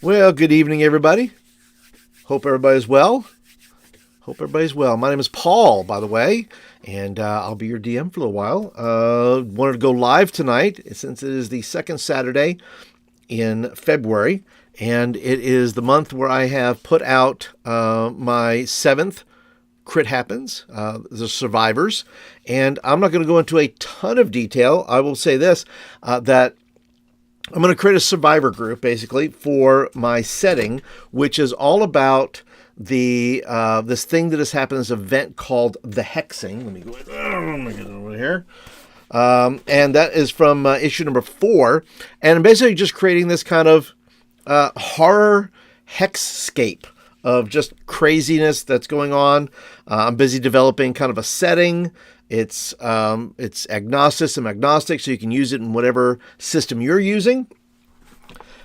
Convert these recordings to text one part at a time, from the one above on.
Well, good evening, everybody. Hope everybody's well. My name is Paul, by the way, and I'll be your DM for a little while. Wanted to go live tonight since it is the second Saturday in February, and it is the month where I have put out my seventh Crit Happens, the Survivors, and I'm not going to go into a ton of detail. I will say this, that I'm going to create a survivor group basically for my setting, which is all about the this thing that has happened, this event called the Hexing. Let me get it over here. And that is from issue number 4. And I'm basically just creating this kind of horror hexscape of just craziness that's going on. I'm busy developing kind of a setting. It's agnostic. I'm agnostic, so you can use it in whatever system you're using.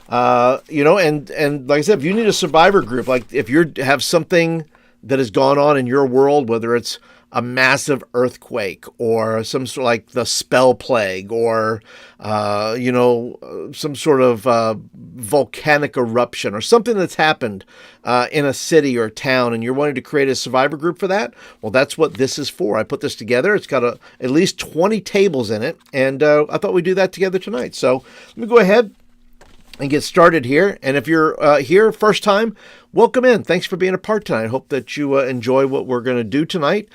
And like I said, if you need a survivor group, like if you have something that has gone on in your world, whether it's a massive earthquake or some sort of like the spell plague or, some sort of volcanic eruption or something that's happened in a city or a town, and you're wanting to create a survivor group for that, well, that's what this is for. I put this together. It's got at least 20 tables in it, and I thought we'd do that together tonight. So let me go ahead and get started here. And if you're here first time, welcome in. Thanks for being a part tonight. I hope that you enjoy what we're going to do tonight.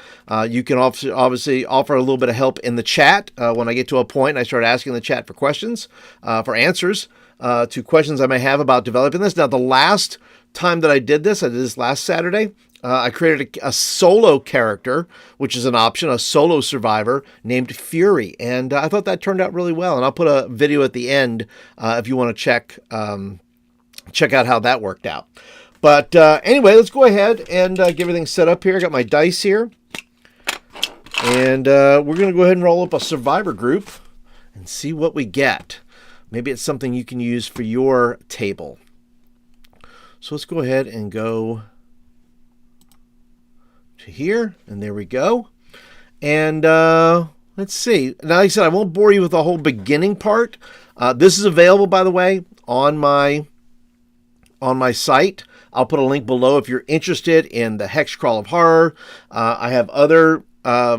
You can obviously offer a little bit of help in the chat. When I get to a point, I start asking the chat for questions, for answers to questions I may have about developing this. Now, the last time that I did this last Saturday. I created a solo character, which is an option, a solo survivor named Fury. And I thought that turned out really well. And I'll put a video at the end if you want to check out how that worked out. But anyway, let's go ahead and get everything set up here. I got my dice here. And we're going to go ahead and roll up a survivor group and see what we get. Maybe it's something you can use for your table. So let's go ahead and go to here, and there we go. And let's see. Now, like I said, I won't bore you with the whole beginning part. This is available, by the way, on my site. I'll put a link below if you're interested in the Hex Crawl of Horror. I have other, I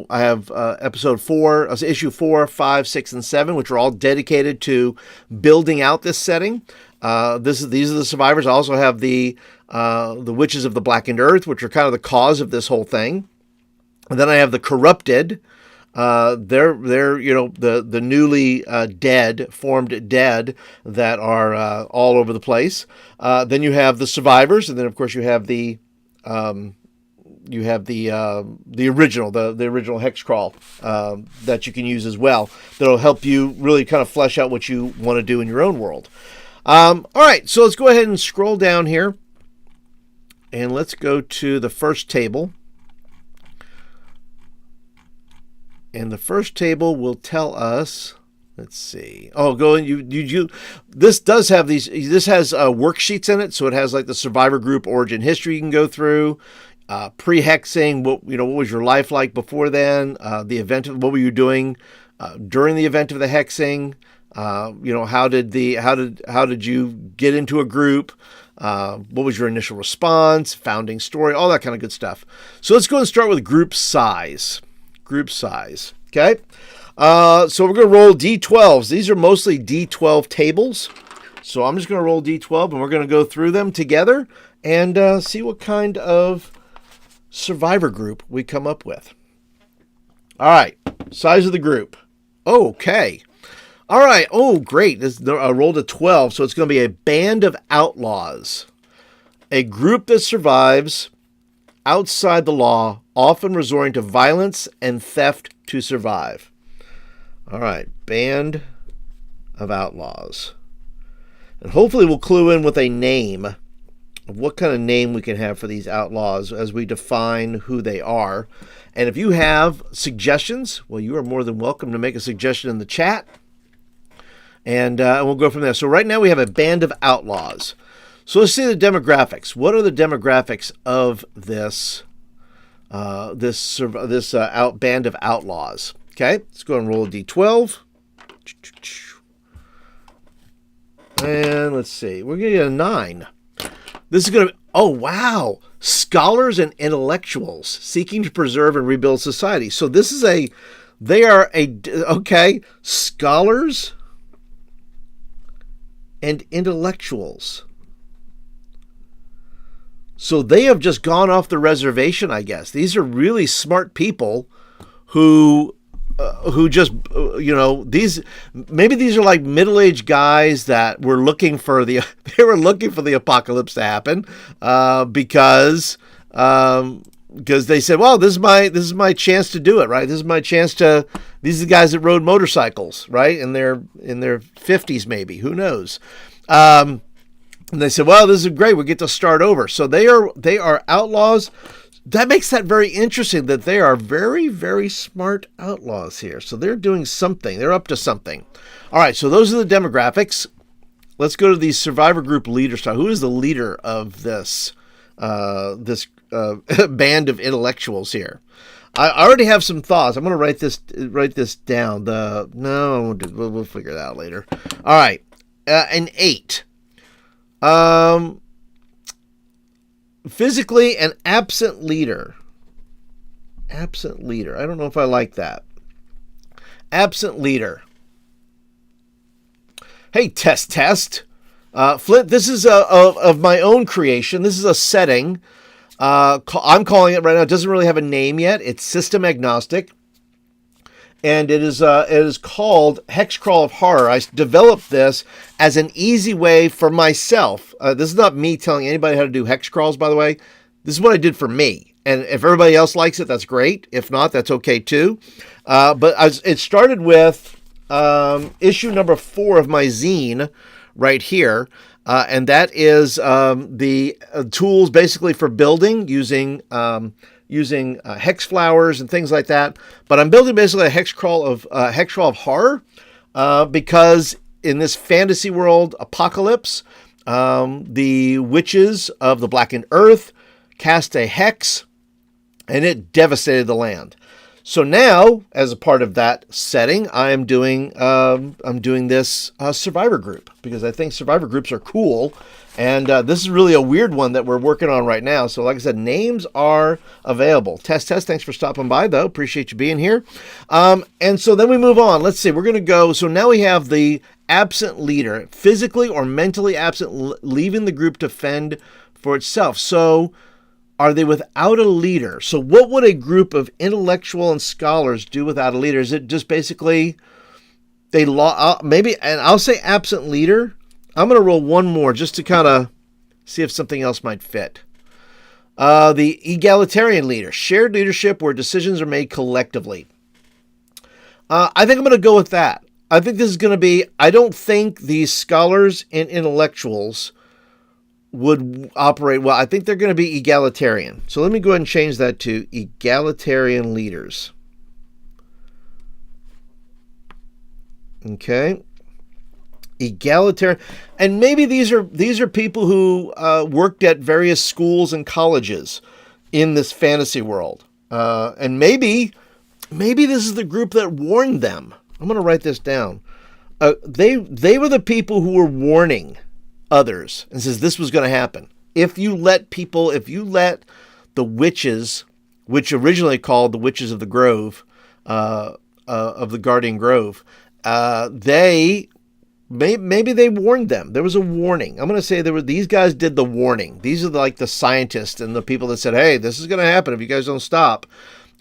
have episode 4, issue 4, 5, 6, and 7, which are all dedicated to building out this setting. These are the survivors. I also have the Witches of the Blackened Earth, which are kind of the cause of this whole thing. And then I have the Corrupted. They're the newly formed dead that are all over the place. Then you have the survivors, and then of course you have the original hex crawl that you can use as well. That'll help you really kind of flesh out what you want to do in your own world. All right, so let's go ahead and scroll down here, and let's go to the first table. And the first table will tell us, let's see. Oh, go and you. This does have these. This has worksheets in it, so it has like the survivor group origin history you can go through. Pre-hexing, what was your life like before then? The event, what were you doing during the event of the hexing? How did you get into a group? What was your initial response? Founding story, all that kind of good stuff. So let's go and start with group size. Okay. So we're going to roll D12s. These are mostly D12 tables. So I'm just going to roll D12 and we're going to go through them together and see what kind of survivor group we come up with. All right. Size of the group. Okay. All right. Oh, great. I rolled a 12, so it's going to be a band of outlaws. A group that survives outside the law, often resorting to violence and theft to survive. All right. Band of outlaws. And hopefully we'll clue in with a name of what kind of name we can have for these outlaws as we define who they are. And if you have suggestions, well, you are more than welcome to make a suggestion in the chat. And we'll go from there. So right now we have a band of outlaws. So let's see the demographics. What are the demographics of this band of outlaws? Okay, let's go and roll a d12. And let's see. We're going to get a 9. This is going to be, oh, wow. Scholars and intellectuals seeking to preserve and rebuild society. So this is okay, scholars and intellectuals. So they have just gone off the reservation, I guess. These are really smart people who just, maybe these are like middle-aged guys that were looking for the apocalypse to happen because they said, well, this is my chance to do it, right? This is my chance to. These are the guys that rode motorcycles, right? In their 50s, maybe. Who knows? And they said, well, this is great. We get to start over. So they are outlaws. That makes that very interesting that they are very, very smart outlaws here. So they're doing something. They're up to something. All right, so those are the demographics. Let's go to the survivor group leaders. Who is the leader of this band of intellectuals here? I already have some thoughts. I'm going to write this down. We'll figure it out later. All right, an 8. Physically an absent leader. Absent leader. I don't know if I like that. Absent leader. Hey, test. Flint, this is of my own creation. This is a setting. I'm calling it right now. It doesn't really have a name yet. It's system agnostic. And it is called Hex Crawl of Horror. I developed this as an easy way for myself. This is not me telling anybody how to do hex crawls, by the way. This is what I did for me. And if everybody else likes it, that's great. If not, that's okay too. It started with issue number 4 of my zine right here. And that is the tools basically for building using hex flowers and things like that. But I'm building basically a hex crawl of horror because in this fantasy world apocalypse, the witches of the Blackened Earth cast a hex and it devastated the land. So now, as a part of that setting, I'm doing this survivor group because I think survivor groups are cool. And this is really a weird one that we're working on right now. So like I said, names are available. Test, thanks for stopping by, though. Appreciate you being here. And so then we move on. Let's see. We're going to go. So now we have the absent leader, physically or mentally absent, leaving the group to fend for itself. So are they without a leader? So what would a group of intellectual and scholars do without a leader? Is it just basically maybe, and I'll say absent leader. I'm going to roll one more just to kind of see if something else might fit. The egalitarian leader, shared leadership where decisions are made collectively. I think I'm going to go with that. I think this is going to be, I don't think these scholars and intellectuals would operate well. I think they're going to be egalitarian. So let me go ahead and change that to egalitarian leaders. Okay. Egalitarian, and maybe these are people who worked at various schools and colleges in this fantasy world, and maybe this is the group that warned them. I'm going to write this down. They were the people who were warning others and says this was going to happen. If you let the witches, which originally called the witches of the Grove, of the Guardian Grove, Maybe they warned them. There was a warning. I'm going to say these guys did the warning. These are like the scientists and the people that said, hey, this is going to happen if you guys don't stop.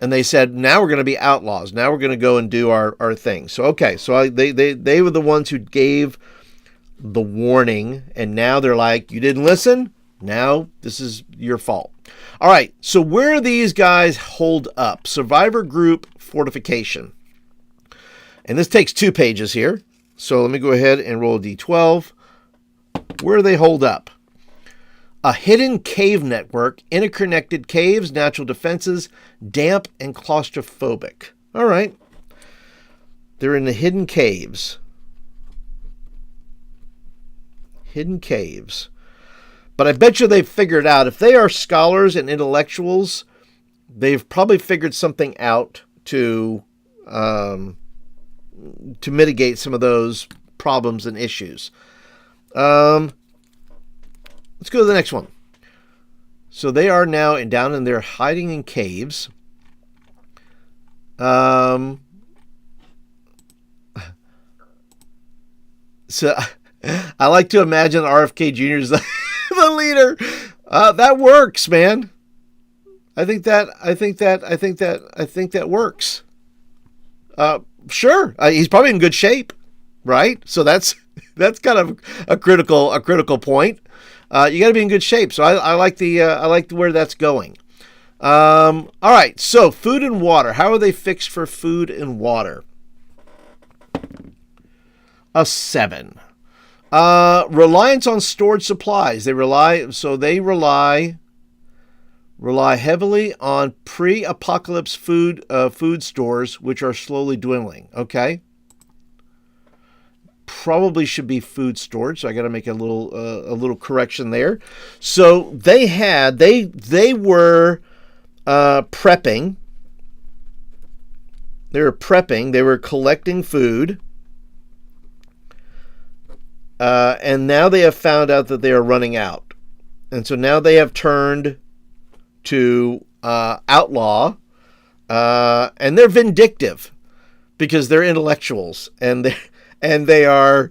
And they said, now we're going to be outlaws. Now we're going to go and do our thing. So, okay. So they were the ones who gave the warning. And now they're like, you didn't listen. Now this is your fault. All right. So where are these guys hold up? Survivor group fortification. And this takes 2 pages here. So let me go ahead and roll a d12. Where do they hold up? A hidden cave network, interconnected caves, natural defenses, damp and claustrophobic. All right. They're in the hidden caves. Hidden caves. But I bet you they've figured out, if they are scholars and intellectuals, they've probably figured something out to mitigate some of those problems and issues. Let's go to the next one. So they are now down and they're hiding in caves. So I like to imagine RFK Jr. is the leader. That works, man. I think that works. Sure, he's probably in good shape, right? So that's kind of a critical point. You got to be in good shape. So I like where that's going. All right. So food and water. How are they fixed for food and water? A 7. Reliance on stored supplies. They rely heavily on pre-apocalypse food stores, which are slowly dwindling. Okay. Probably should be food storage, so I got to make a little correction there. So they were prepping. They were prepping. They were collecting food, and now they have found out that they are running out, and so now they have turned to Outlaw, and they're vindictive because they're intellectuals and they're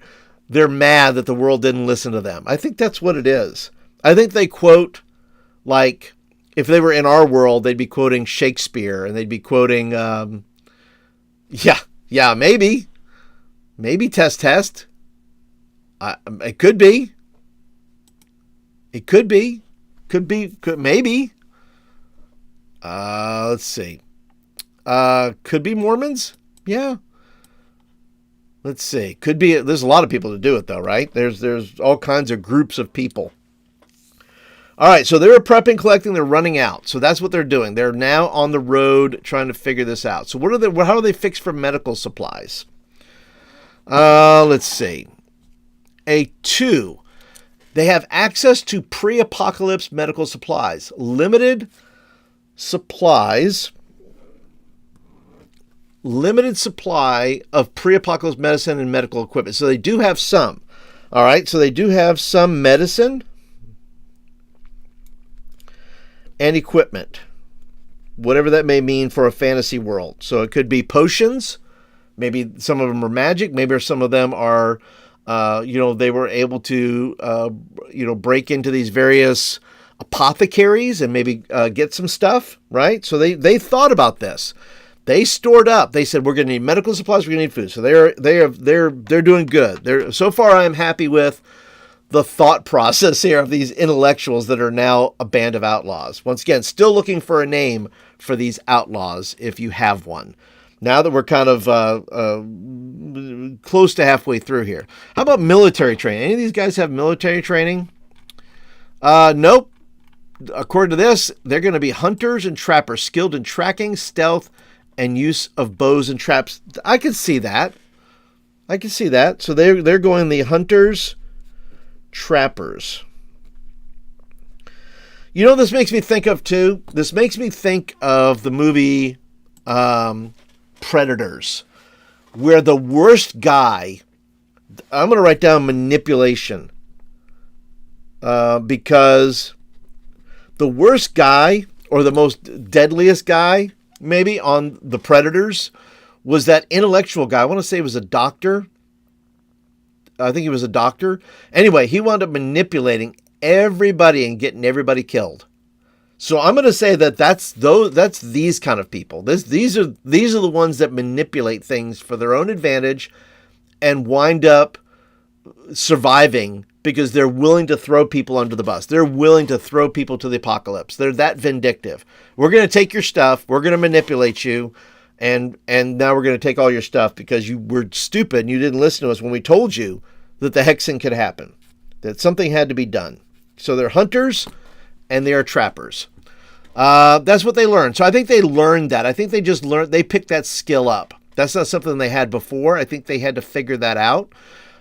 mad that the world didn't listen to them. I think that's what it is. I think they quote, like, if they were in our world, they'd be quoting Shakespeare and they'd be quoting, maybe test. It could be. Maybe. Let's see. Could be Mormons. Yeah. Let's see. Could be. There's a lot of people to do it, though, right? There's all kinds of groups of people. All right, so they're prepping, collecting. They're running out. So that's what they're doing. They're now on the road trying to figure this out. So how are they fixed for medical supplies? Let's see. A 2. They have access to pre-apocalypse medical supplies. Limited supply of pre-apocalypse medicine and medical equipment. So they do have some. All right, so they do have some medicine and equipment, whatever that may mean for a fantasy world. So it could be potions. Maybe some of them are magic. Maybe some of them are, they were able to, break into these various apothecaries and maybe get some stuff, right? So they thought about this. They stored up. They said, we're going to need medical supplies. We're going to need food. So they're doing good. So far, I am happy with the thought process here of these intellectuals that are now a band of outlaws. Once again, still looking for a name for these outlaws if you have one. Now that we're kind of close to halfway through here. How about military training? Any of these guys have military training? Nope. According to this, they're going to be hunters and trappers, skilled in tracking, stealth, and use of bows and traps. I can see that. So they're going the hunters, trappers. You know, this makes me think of too. This makes me think of the movie Predators, where the worst guy. I'm going to write down manipulation, because the worst guy or the most deadliest guy, maybe on the Predators, was that intellectual guy. I want to say he was a doctor. I think he was a doctor. Anyway, he wound up manipulating everybody and getting everybody killed. So I'm going to say that's these kind of people. These are the ones that manipulate things for their own advantage and wind up surviving because they're willing to throw people under the bus. They're willing to throw people to the apocalypse. They're that vindictive. We're going to take your stuff. We're going to manipulate you. And now we're going to take all your stuff because you were stupid and you didn't listen to us when we told you that the hexing could happen, that something had to be done. So they're hunters and they are trappers. That's what they learned. So I think they learned that. I think they picked that skill up. That's not something they had before. I think they had to figure that out.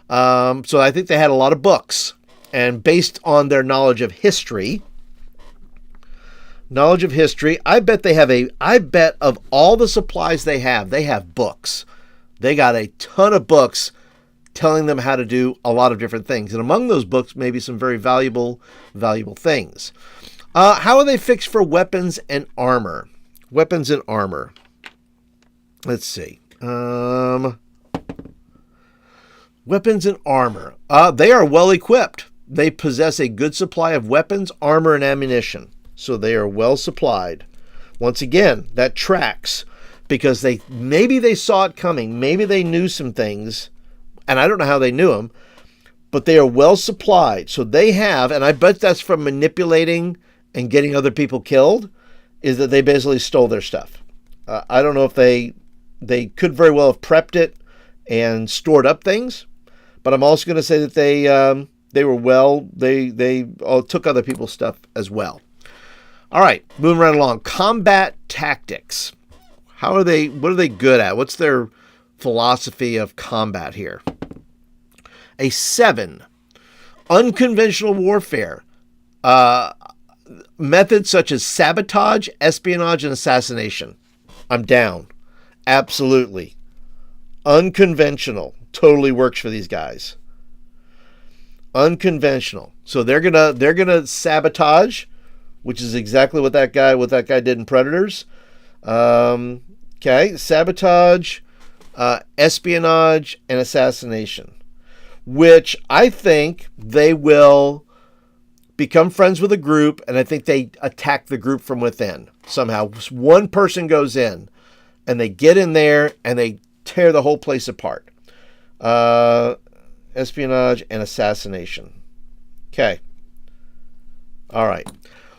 So I think they had a lot of books, and based on their knowledge of history, I bet of all the supplies they have books. They got a ton of books telling them how to do a lot of different things. And among those books, maybe some very valuable things. How are they fixed for weapons and armor? Weapons and armor. Let's see. Weapons and armor. They are well equipped. They possess a good supply of weapons, armor, and ammunition. So they are well supplied. Once again, that tracks because maybe they saw it coming. Maybe they knew some things, and I don't know how they knew them, but they are well supplied. So they have, and I bet that's from manipulating and getting other people killed, is that they basically stole their stuff. I don't know if they could very well have prepped it and stored up things, but I'm also going to say that they were well, they all took other people's stuff as well. All right, moving right along. Combat tactics. What are they good at? What's their philosophy of combat here? A 7. Unconventional warfare. Methods such as sabotage, espionage, and assassination. I'm down. Absolutely. Unconventional. Totally works for these guys. Unconventional. So they're gonna sabotage, which is exactly what that guy did in Predators. Okay, sabotage, espionage, and assassination, which I think they will become friends with a group, and I think they attack the group from within somehow. One person goes in, and they get in there, and they tear the whole place apart. Espionage and assassination. Okay. All right.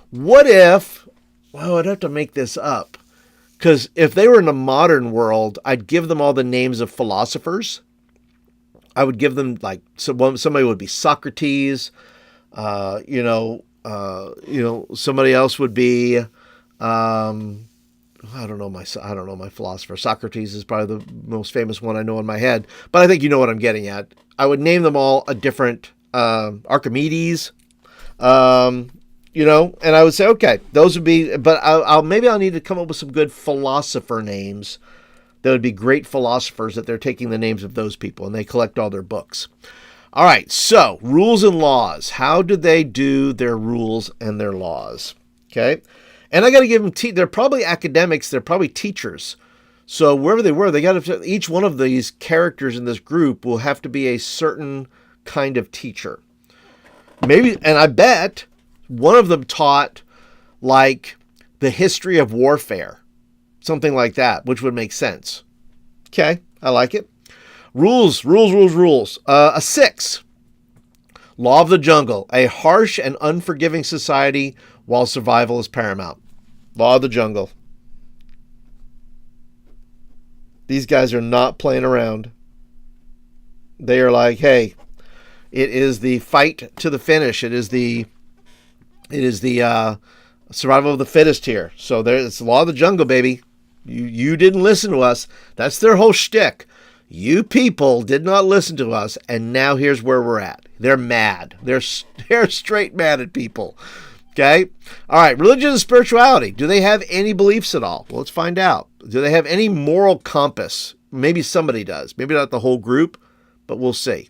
What if, well, I'd have to make this up, because if they were in the modern world, I'd give them all the names of philosophers. I would give them, like, somebody would be Socrates, somebody else would be, I don't know my philosopher. Socrates is probably the most famous one I know in my head, but I think you know what I'm getting at. I would name them all a different, Archimedes, and I would say, okay, those would be, but I'll need to come up with some good philosopher names. That would be great philosophers that they're taking the names of those people and they collect all their books. All right. So rules and laws. How do they do their rules and their laws? Okay. And I got to give them, they're probably academics. They're probably teachers. So wherever they were, they got to, each one of these characters in this group will have to be a certain kind of teacher. Maybe, and I bet one of them taught like the history of warfare, something like that, which would make sense. Okay, I like it. Rules. A 6. Law of the jungle, a harsh and unforgiving society while survival is paramount. Law of the jungle. These guys are not playing around. They are like, hey, it is the fight to the finish. It is the survival of the fittest here. So it's the law of the jungle, baby. You didn't listen to us. That's their whole shtick. You people did not listen to us, and now here's where we're at. They're mad. They're straight mad at people. Okay? All right, religion and spirituality. Do they have any beliefs at all? Well, let's find out. Do they have any moral compass? Maybe somebody does. Maybe not the whole group, but we'll see.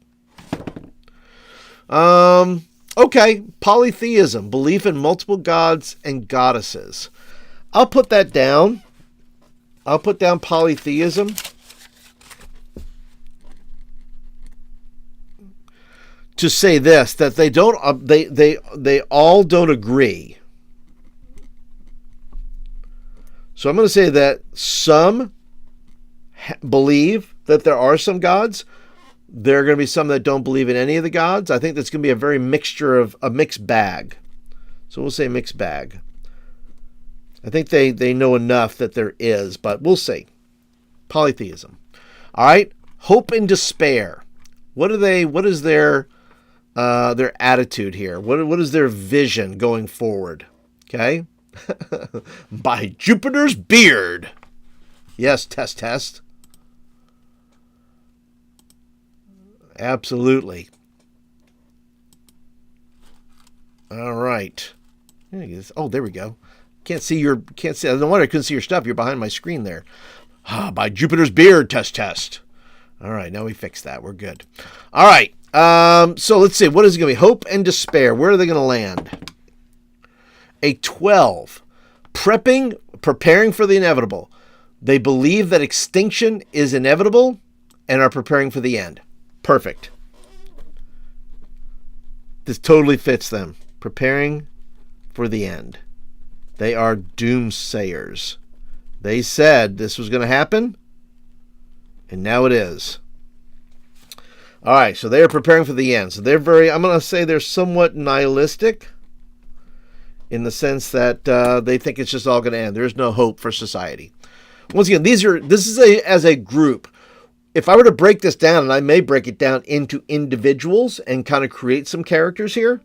Okay, polytheism, belief in multiple gods and goddesses. I'll put that down. I'll put down polytheism. To say this, that they don't, they all don't agree. So I'm going to say that some believe that there are some gods. There are going to be some that don't believe in any of the gods. I think that's going to be a very mixed bag. So we'll say mixed bag. I think they know enough that there is, but we'll see. Polytheism. All right. Hope and despair. What is their attitude here? What is their vision going forward? Okay. By Jupiter's beard. Yes, test. Absolutely. All right. Oh, there we go. Can't see. No wonder I couldn't see your stuff. You're behind my screen there. By Jupiter's beard, test. All right, now we fixed that. We're good. All right. So let's see. What is it going to be? Hope and despair. Where are they going to land? A 12. Preparing for the inevitable. They believe that extinction is inevitable and are preparing for the end. Perfect. This totally fits them. Preparing for the end. They are doomsayers. They said this was going to happen, and now it is. All right, so they are preparing for the end. So they're I'm going to say they're somewhat nihilistic in the sense that they think it's just all going to end. There's no hope for society. Once again, this is as a group. If I were to break this down, and I may break it down into individuals and kind of create some characters here,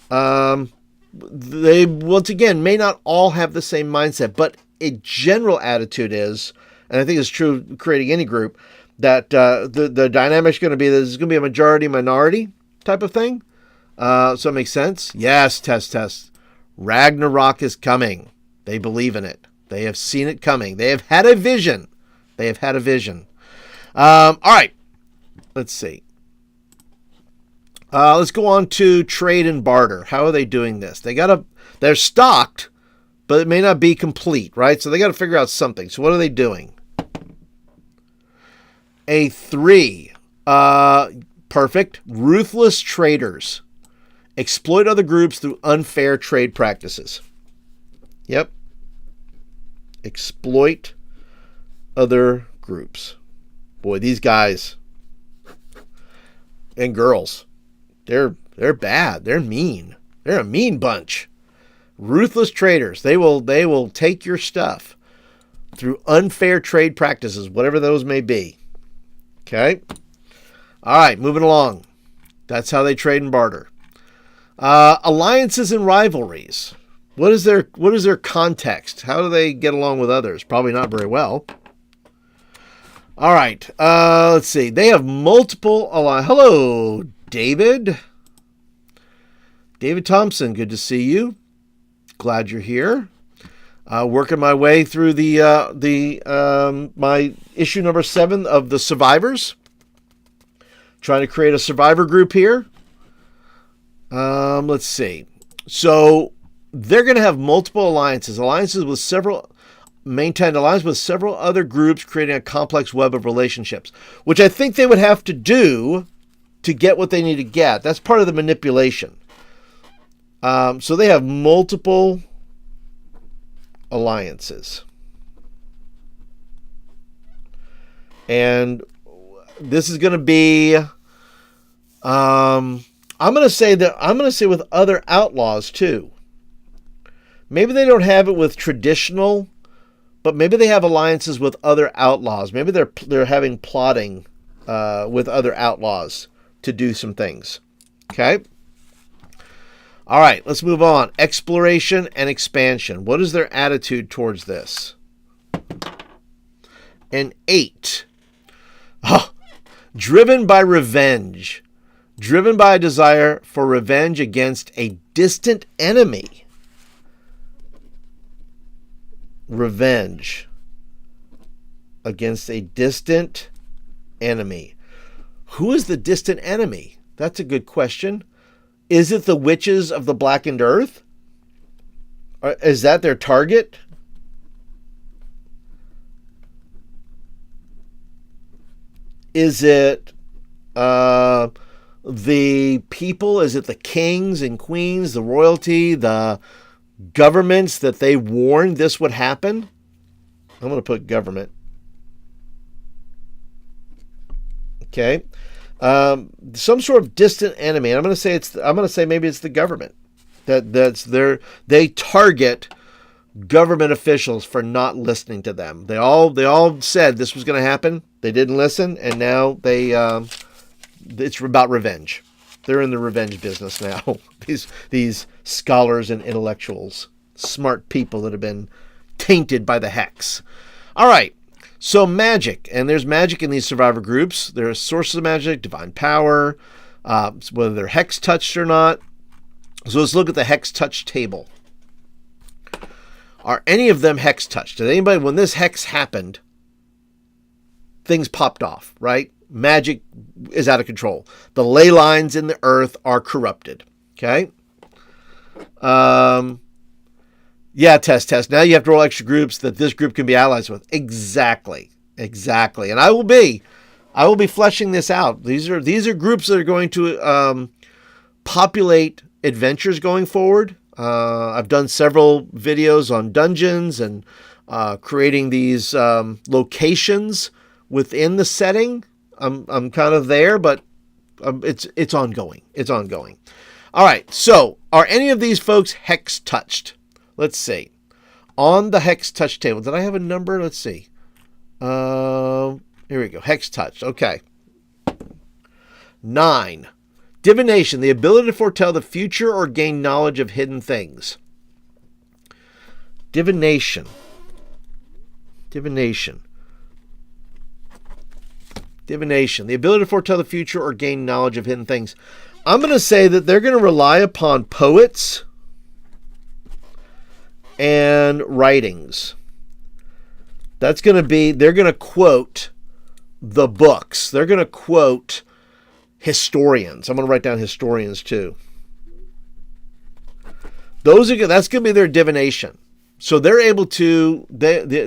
they, once again, may not all have the same mindset, but a general attitude is, and I think it's true creating any group, that the dynamic's going to be there's going to be a majority-minority type of thing. So it makes sense? Yes, test. Ragnarok is coming. They believe in it. They have seen it coming. They have had a vision. All right. Let's see. Let's go on to trade and barter. How are they doing this? They're stocked, but it may not be complete, right? So they got to figure out something. So what are they doing? A 3. Perfect. Ruthless traders. Exploit other groups through unfair trade practices. Yep. Exploit other groups. Boy, these guys and girls, they're bad. They're mean. They're a mean bunch. Ruthless traders. They will take your stuff through unfair trade practices, whatever those may be. Okay? All right, moving along. That's how they trade and barter. Alliances and rivalries. What is their context? How do they get along with others? Probably not very well. All right. Let's see. They have multiple alliances. Hello, David. David Thompson. Good to see you. Glad you're here. Working my way through my issue number 7 of the Survivors. Trying to create a survivor group here. Let's see. So they're going to have multiple alliances with several maintained alliance with several other groups, creating a complex web of relationships, which I think they would have to do to get what they need to get. That's part of the manipulation. So they have multiple alliances. And this is going to be, I'm going to say with other outlaws too. Maybe they don't have it with traditional, but maybe they have alliances with other outlaws. Maybe they're having plotting with other outlaws to do some things. Okay? All right, let's move on. Exploration and expansion. What is their attitude towards this? An 8. Oh, driven by revenge. Driven by a desire for revenge against a distant enemy. Revenge against a distant enemy. Who is the distant enemy? That's a good question. Is it the witches of the Blackened Earth? Or is that their target? Is it the people? Is it the kings and queens, the royalty, the governments that they warned this would happen? I'm going to put government. Okay. Some sort of distant enemy. And I'm going to say maybe it's the government. They target government officials for not listening to them. They all said this was going to happen. They didn't listen, and now it's about revenge. They're in the revenge business now. These scholars and intellectuals, smart people that have been tainted by the hex. All right. So magic, and there's magic in these survivor groups. There are sources of magic, divine power, whether they're hex touched or not. So let's look at the hex touch table. Are any of them hex touched? Did anybody, when this hex happened, things popped off, right? magic is out of control. The ley lines in the earth are corrupted. Okay. Yeah, test. Now you have to roll extra groups that this group can be allies with. Exactly. And I will be fleshing this out. These are groups that are going to populate adventures going forward. I've done several videos on dungeons and creating these locations within the setting. I'm kind of there, but it's ongoing. It's ongoing. All right. So, are any of these folks hex touched? Let's see. On the hex touch table, did I have a number? Let's see. Here we go. Hex touched. Okay. 9. Divination, the ability to foretell the future or gain knowledge of hidden things. Divination. The ability to foretell the future or gain knowledge of hidden things. I'm going to say that they're going to rely upon poets and writings. That's going to be, they're going to quote the books. They're going to quote historians. I'm going to write down historians too. That's going to be their divination. So they're able to,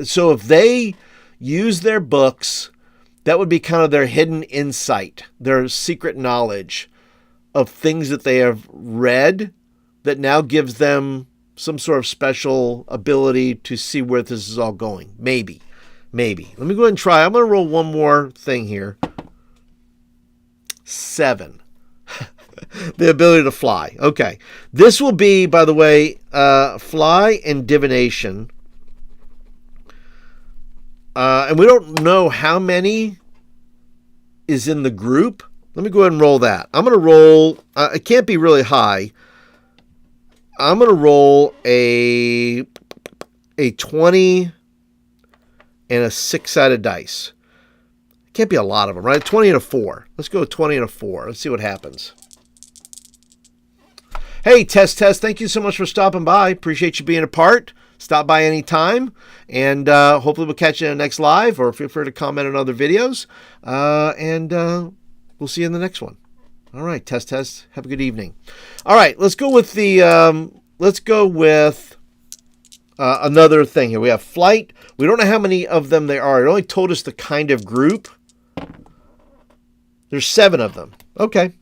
so if they use their books, that would be kind of their hidden insight, their secret knowledge of things that they have read that now gives them some sort of special ability to see where this is all going. Maybe. Let me go ahead and try. I'm going to roll one more thing here. 7. The ability to fly. Okay. This will be, by the way, fly and divination. And we don't know how many is in the group. Let me go ahead and roll that. I'm going to roll, it can't be really high. I'm going to roll a 20 and a 6-sided dice. Can't be a lot of them, right? 20 and a 4. Let's go with 20 and a 4. Let's see what happens. Hey, Test. Thank you so much for stopping by. Appreciate you being a part. Stop by anytime. And hopefully we'll catch you in the next live, or feel free to comment on other videos. And we'll see you in the next one. All right, Test. Have a good evening. All right, let's go with another thing here. We have flight. We don't know how many of them there are. It only told us the kind of group. There's 7 of them. Okay.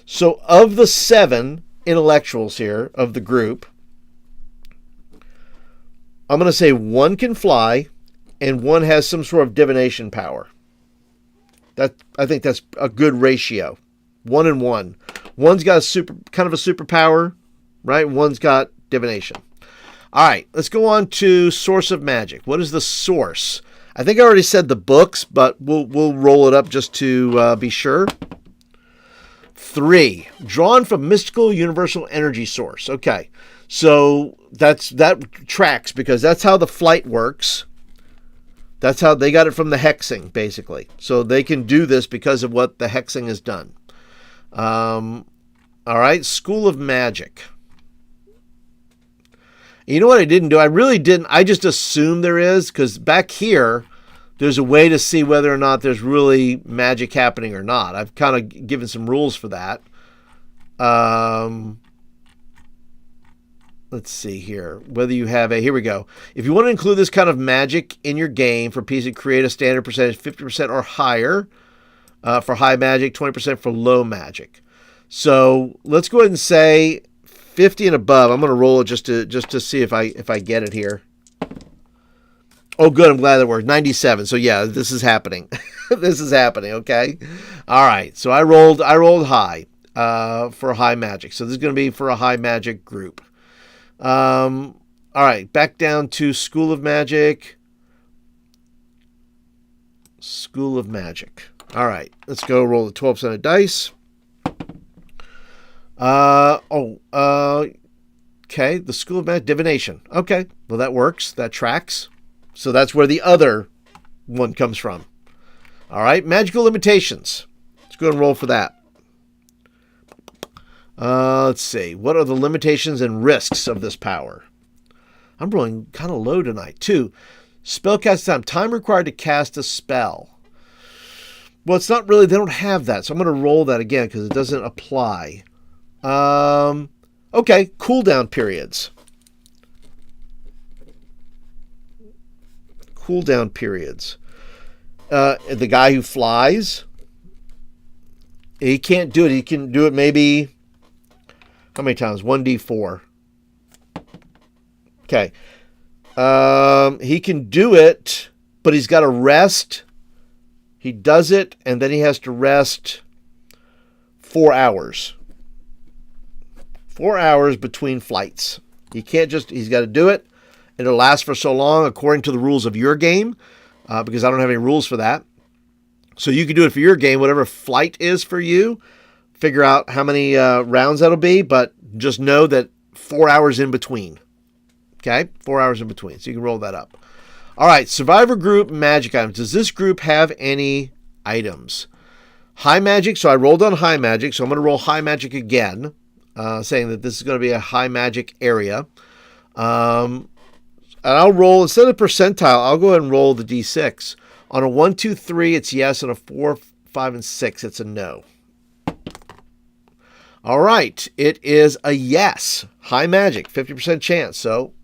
So of the 7 intellectuals here of the group, I'm going to say 1 can fly and 1 has some sort of divination power. I think that's a good ratio. 1 and 1. One's got kind of a superpower, right? One's got divination. All right, let's go on to source of magic. What is the source? I think I already said the books, but we'll roll it up just to be sure. 3, drawn from mystical universal energy source. Okay, so that tracks because that's how the flight works. That's how they got it from the hexing, basically. So they can do this because of what the hexing has done. All right, School of Magic. You know what I didn't do? I really didn't. I just assumed there is, because back here, there's a way to see whether or not there's really magic happening or not. I've kind of given some rules for that. Let's see here. Whether you have here we go. If you want to include this kind of magic in your game for PC, create a standard percentage, 50% or higher for high magic, 20% for low magic. So let's go ahead and say 50 and above. I'm going to roll it just to see if I get it here. Oh, good. I'm glad that worked. 97. So yeah, this is happening. This is happening. Okay. All right. So I rolled high for high magic. So this is going to be for a high magic group. All right. Back down to School of Magic. School of Magic. All right. Let's go roll the 12-sided dice. Okay, the School of Magic, divination. Okay, well that works, that tracks. So that's where the other one comes from. All right, magical limitations. Let's go ahead and roll for that. Let's see, what are the limitations and risks of this power? I'm rolling kind of low tonight too. Spellcast time required to cast a spell. Well, it's not really, they don't have that. So I'm going to roll that again because it doesn't apply. Okay, cooldown periods. Cooldown periods. The guy who flies, he can't do it. He can do it maybe, how many times? 1d4. Okay. He can do it, but he's got to rest. He does it, and then he has to rest 4 hours. 4 hours between flights. He can't just, he's got to do it. It'll last for so long according to the rules of your game, because I don't have any rules for that. So you can do it for your game, whatever flight is for you. Figure out how many rounds that'll be, but just know that 4 hours in between. Okay? 4 hours in between. So you can roll that up. All right, Survivor Group Magic Items. Does this group have any items? High Magic. So I rolled on High Magic, so I'm going to roll High Magic again, saying that this is going to be a High Magic area. And I'll roll, instead of percentile, I'll go ahead and roll the D6. On a 1, 2, 3, it's yes. On a 4, 5, and 6, it's a no. All right, it is a yes. High Magic, 50% chance. So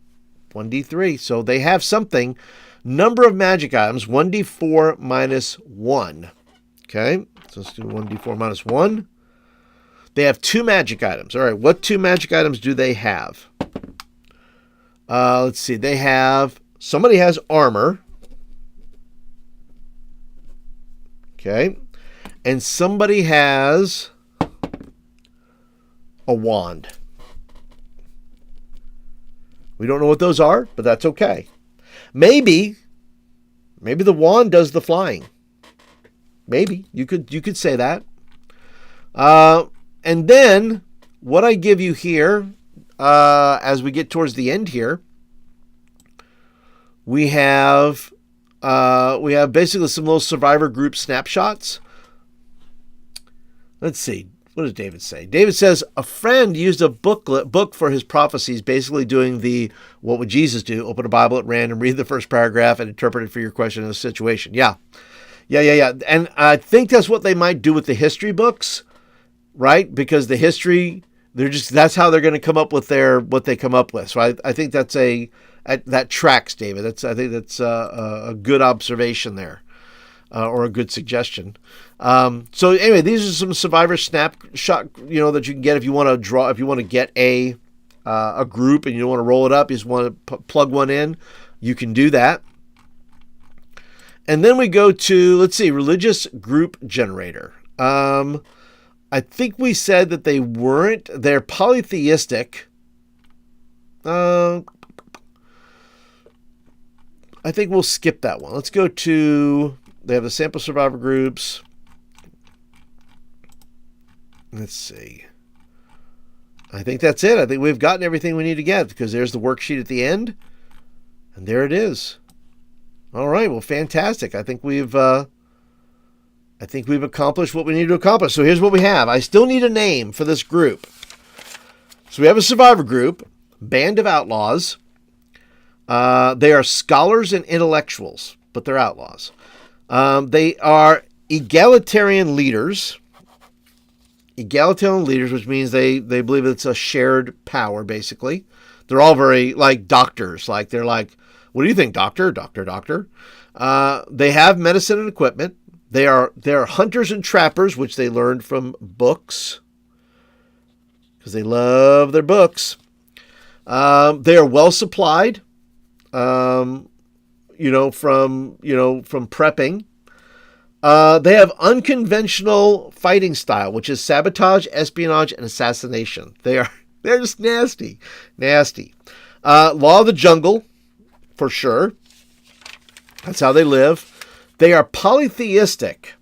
1d3. So they have something. Number of magic items, 1d4 minus 1. Okay, so let's do 1d4 minus 1. They have 2 magic items. All right, what 2 magic items do they have? Let's see. They have, somebody has armor. Okay. And somebody has a wand. We don't know what those are, but that's okay. Maybe the wand does the flying. Maybe you could say that. And then what I give you here, as we get towards the end here, we have basically some little Survivor Group snapshots. Let's see. What does David say? David says, a friend used a book for his prophecies, basically doing the, what would Jesus do? Open a Bible at random, read the first paragraph, and interpret it for your question in the situation. Yeah. And I think that's what they might do with the history books, right? Because the history, that's how they're going to come up with what they come up with. So I think that tracks, David. I think that's a good observation there. Or a good suggestion. So anyway, these are some Survivor snapshot, that you can get if you want to draw, if you want to get a group and you don't want to roll it up, you just want to plug one in, you can do that. And then we go to, let's see, religious group generator. I think we said that they're polytheistic. I think we'll skip that one. Let's go to, they have the sample survivor groups. Let's see. I think that's it. I think we've gotten everything we need to get because there's the worksheet at the end. And there it is. All right. Well, fantastic. I think we've accomplished what we need to accomplish. So here's what we have. I still need a name for this group. So we have a survivor group, Band of Outlaws. They are scholars and intellectuals, but they're outlaws. They are egalitarian leaders. Egalitarian leaders, which means they believe it's a shared power, basically. They're all very like doctors. Like they're like, what do you think, doctor? Doctor. They have medicine and equipment. They are hunters and trappers, which they learned from books. Because they love their books. They are well supplied. From prepping. They have unconventional fighting style, which is sabotage, espionage, and assassination. They're just nasty. Law of the jungle, for sure. That's how they live. They are polytheistic.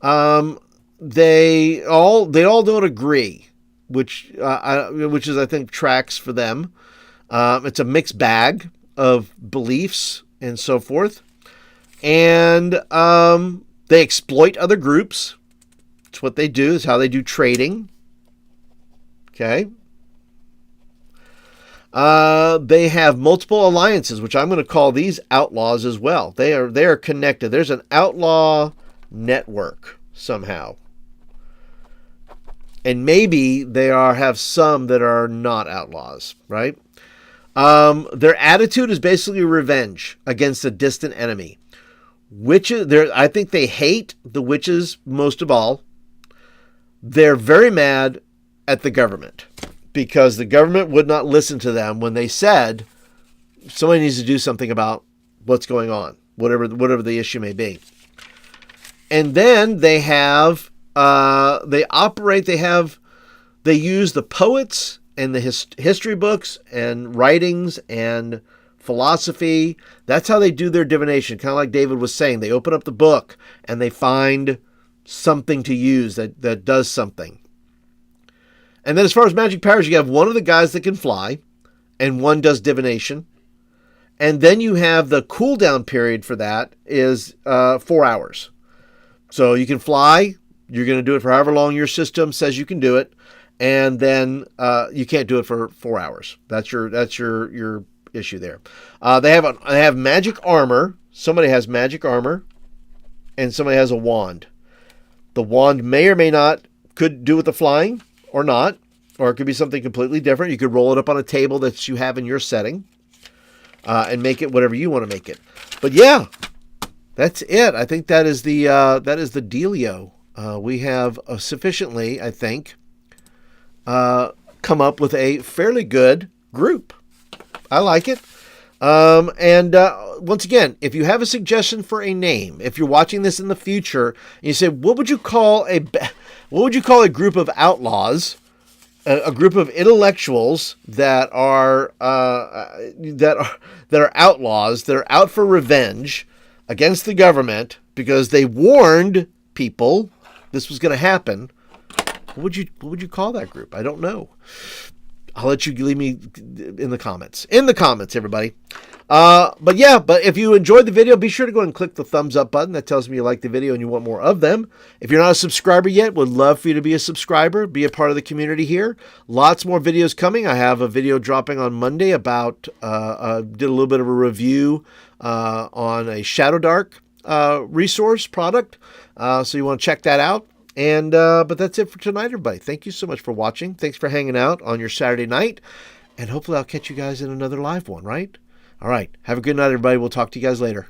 They all don't agree, which is I think tracks for them. It's a mixed bag of beliefs and so forth. And they exploit other groups. It's what they do. It's how they do trading. Okay. They have multiple alliances, which I'm going to call these outlaws as well. They are connected. There's an outlaw network somehow. And maybe they have some that are not outlaws, right? Their attitude is basically revenge against a distant enemy. I think they hate the witches most of all. They're very mad at the government because the government would not listen to them when they said somebody needs to do something about what's going on, whatever the issue may be. And then they have they use the poets and the history books and writings and philosophy. That's how they do their divination. Kind of like David was saying, they open up the book and they find something to use that does something. And then as far as magic powers, you have one of the guys that can fly and one does divination. And then you have the cooldown period for that is 4 hours. So you can fly. You're going to do it for however long your system says you can do it. And then you can't do it for 4 hours. That's your issue there. They have magic armor. Somebody has magic armor, and somebody has a wand. The wand may or may not could do with the flying or not, or it could be something completely different. You could roll it up on a table that you have in your setting and make it whatever you want to make it. But yeah, that's it. I think that is the dealio. We have sufficiently, I think, come up with a fairly good group. I like it. And once again, if you have a suggestion for a name, if you're watching this in the future, and you say, what would you call a group of outlaws, a group of intellectuals that are outlaws, that are out for revenge against the government because they warned people this was going to happen? What would you call that group? I don't know. I'll let you leave me in the comments. In the comments, everybody. But if you enjoyed the video, be sure to go and click the thumbs up button. That tells me you like the video and you want more of them. If you're not a subscriber yet, would love for you to be a subscriber, be a part of the community here. Lots more videos coming. I have a video dropping on Monday about, did a little bit of a review on a Shadow Dark resource product. So you want to check that out. And but that's it for tonight, everybody. Thank you so much for watching. Thanks for hanging out on your Saturday night. And hopefully I'll catch you guys in another live one, right? All right. Have a good night, everybody. We'll talk to you guys later.